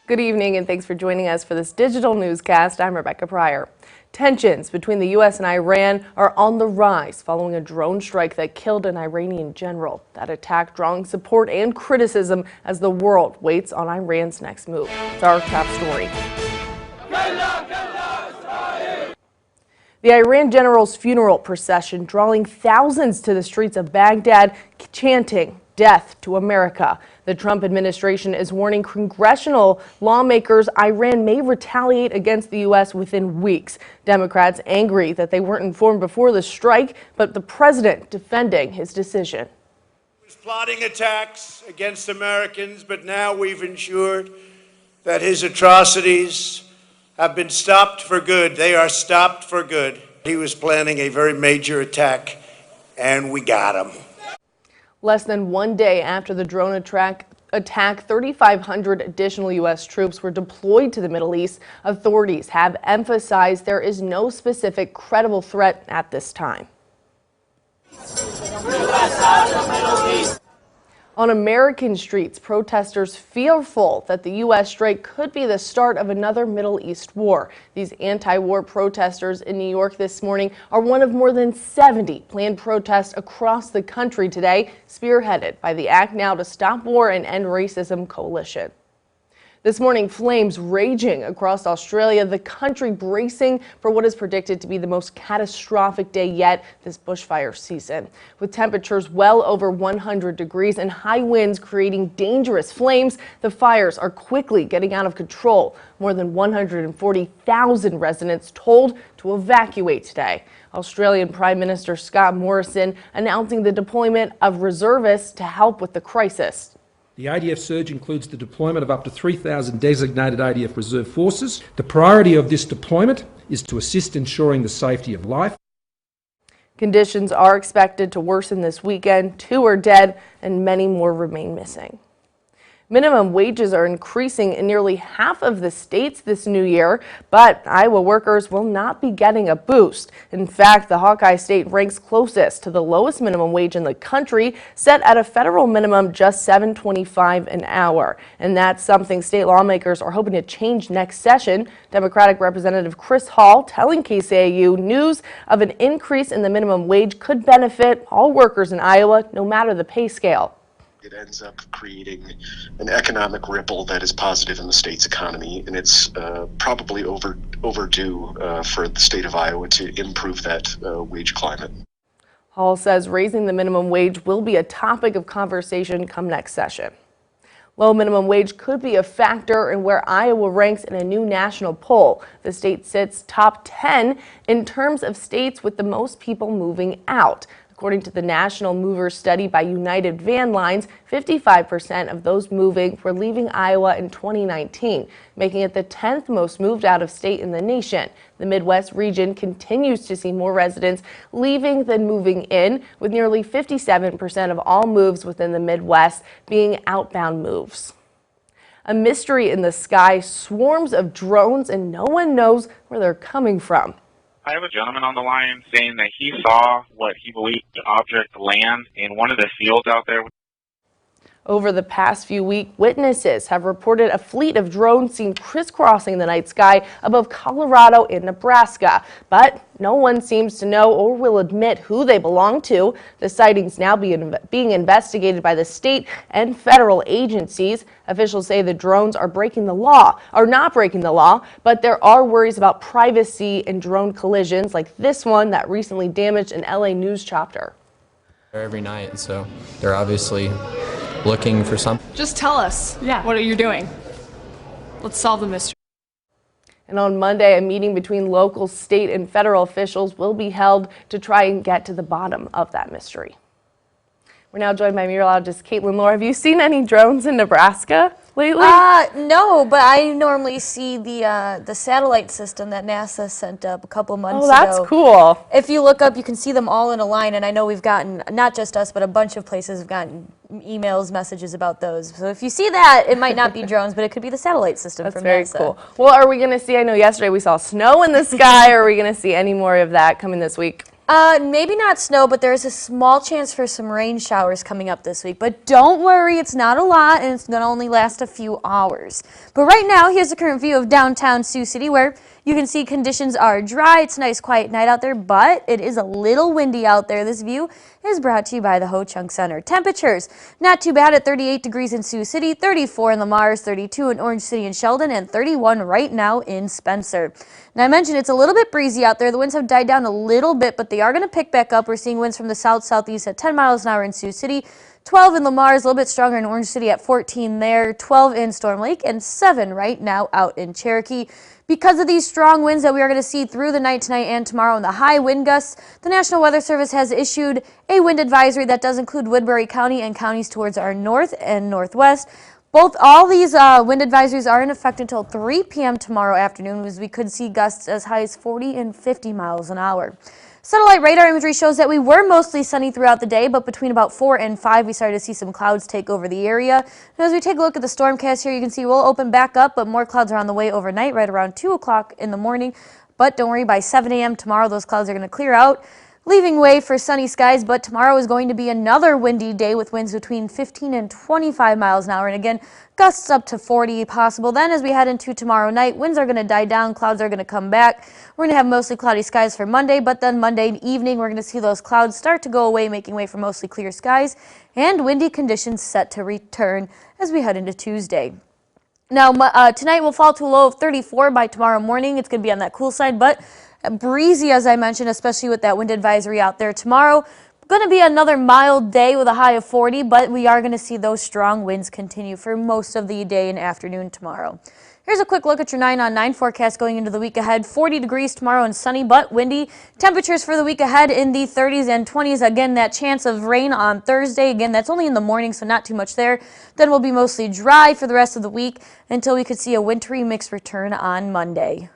Good evening and thanks for joining us for this digital newscast. I'm Rebecca Pryor. Tensions between the U.S. and Iran are on the rise following a drone strike that killed an Iranian general. That attack drawing support and criticism as the world waits on Iran's next move. It's our top story. The Iran general's funeral procession drawing thousands to the streets of Baghdad, chanting "Death to America." The Trump administration is warning congressional lawmakers Iran may retaliate against the U.S. within weeks. Democrats angry that they weren't informed before the strike, but the president defending his decision. He was plotting attacks against Americans, but now we've ensured that his atrocities have been stopped for good. They are stopped for good. He was planning a very major attack, and we got him. Less than 1 day after the drone attack, 3,500 additional U.S. troops were deployed to the Middle East. Authorities have emphasized there is no specific credible threat at this time. On American streets, protesters fearful that the U.S. strike could be the start of another Middle East war. These anti-war protesters in New York this morning are one of more than 70 planned protests across the country today, spearheaded by the Act Now to Stop War and End Racism coalition. This morning, flames raging across Australia, the country bracing for what is predicted to be the most catastrophic day yet this bushfire season. With temperatures well over 100 degrees and high winds creating dangerous flames, the fires are quickly getting out of control. More than 140,000 residents told to evacuate today. Australian Prime Minister Scott Morrison announcing the deployment of reservists to help with the crisis. The ADF surge includes the deployment of up to 3,000 designated ADF reserve forces. The priority of this deployment is to assist ensuring the safety of life. Conditions are expected to worsen this weekend. 2 are dead and many more remain missing. Minimum wages are increasing in nearly half of the states this new year, but Iowa workers will not be getting a boost. In fact, the Hawkeye State ranks closest to the lowest minimum wage in the country, set at a federal minimum just $7.25 an hour. And that's something state lawmakers are hoping to change next session. Democratic Representative Chris Hall telling KCAU News of an increase in the minimum wage could benefit all workers in Iowa, no matter the pay scale. It ends up creating an economic ripple that is positive in the state's economy, and it's probably overdue for the state of Iowa to improve that wage climate. Hall says raising the minimum wage will be a topic of conversation come next session. Low minimum wage could be a factor in where Iowa ranks in a new national poll. The state sits top 10 in terms of states with the most people moving out. According to the National Movers Study by United Van Lines, 55% of those moving were leaving Iowa in 2019, making it the 10th most moved out of state in the nation. The Midwest region continues to see more residents leaving than moving in, with nearly 57% of all moves within the Midwest being outbound moves. A mystery in the sky, swarms of drones, and no one knows where they're coming from. I have a gentleman on the line saying that he saw what he believed an object land in one of the fields out there. Over the past few weeks, witnesses have reported a fleet of drones seen crisscrossing the night sky above Colorado and Nebraska. But no one seems to know or will admit who they belong to. The sightings now being investigated by the state and federal agencies. Officials say the drones are not breaking the law, but there are worries about privacy and drone collisions like this one that recently damaged an LA news chopper. Every night, so they're obviously looking for something. Just tell us what are you doing? Let's solve the mystery. And on Monday, a meeting between local, state, and federal officials will be held to try and get to the bottom of that mystery. We're now joined by meteorologist Caitlin Lohr. Have you seen any drones in Nebraska lately? No, but I normally see the satellite system that NASA sent up a couple months ago. Oh, that's cool. If you look up, you can see them all in a line, and I know we've gotten, not just us, but a bunch of places have gotten emails, messages about those. So if you see that, it might not be drones, but it could be the satellite system from NASA. That's very cool. Well, are we going to see, I know yesterday we saw snow in the sky, or are we going to see any more of that coming this week? Maybe not snow, but there's a small chance for some rain showers coming up this week. But don't worry, it's not a lot, and it's going to only last a few hours. But right now, here's a current view of downtown Sioux City, where you can see conditions are dry. It's a nice, quiet night out there, but it is a little windy out there. This view is brought to you by the Ho-Chunk Center. Temperatures, not too bad at 38 degrees in Sioux City, 34 in Lamars, 32 in Orange City and Sheldon, and 31 right now in Spencer. Now, I mentioned it's a little bit breezy out there. The winds have died down a little bit, but they are going to pick back up. We're seeing winds from the south-southeast at 10 miles an hour in Sioux City, 12 in Lamars, a little bit stronger in Orange City at 14 there, 12 in Storm Lake, and 7 right now out in Cherokee. Because of these strong winds that we are going to see through the night tonight and tomorrow and the high wind gusts, the National Weather Service has issued a wind advisory that does include Woodbury County and counties towards our north and northwest. All these wind advisories are in effect until 3 p.m. tomorrow afternoon, as we could see gusts as high as 40 and 50 miles an hour. Satellite radar imagery shows that we were mostly sunny throughout the day, but between about 4 and 5, we started to see some clouds take over the area. And as we take a look at the stormcast here, you can see we'll open back up, but more clouds are on the way overnight, right around 2 o'clock in the morning. But don't worry, by 7 a.m. tomorrow, those clouds are going to clear out, leaving way for sunny skies. But tomorrow is going to be another windy day with winds between 15 and 25 miles an hour. And again, gusts up to 40 possible. Then as we head into tomorrow night, winds are going to die down, clouds are going to come back. We're going to have mostly cloudy skies for Monday, but then Monday evening, we're going to see those clouds start to go away, making way for mostly clear skies and windy conditions set to return as we head into Tuesday. Now, tonight will fall to a low of 34 by tomorrow morning. It's going to be on that cool side, but breezy, as I mentioned, especially with that wind advisory out there tomorrow. Going to be another mild day with a high of 40, but we are going to see those strong winds continue for most of the day and afternoon tomorrow. Here's a quick look at your 9 on 9 forecast going into the week ahead. 40 degrees tomorrow and sunny but windy. Temperatures for the week ahead in the 30s and 20s. Again, that chance of rain on Thursday. Again, that's only in the morning, so not too much there. Then we'll be mostly dry for the rest of the week until we could see a wintry mix return on Monday.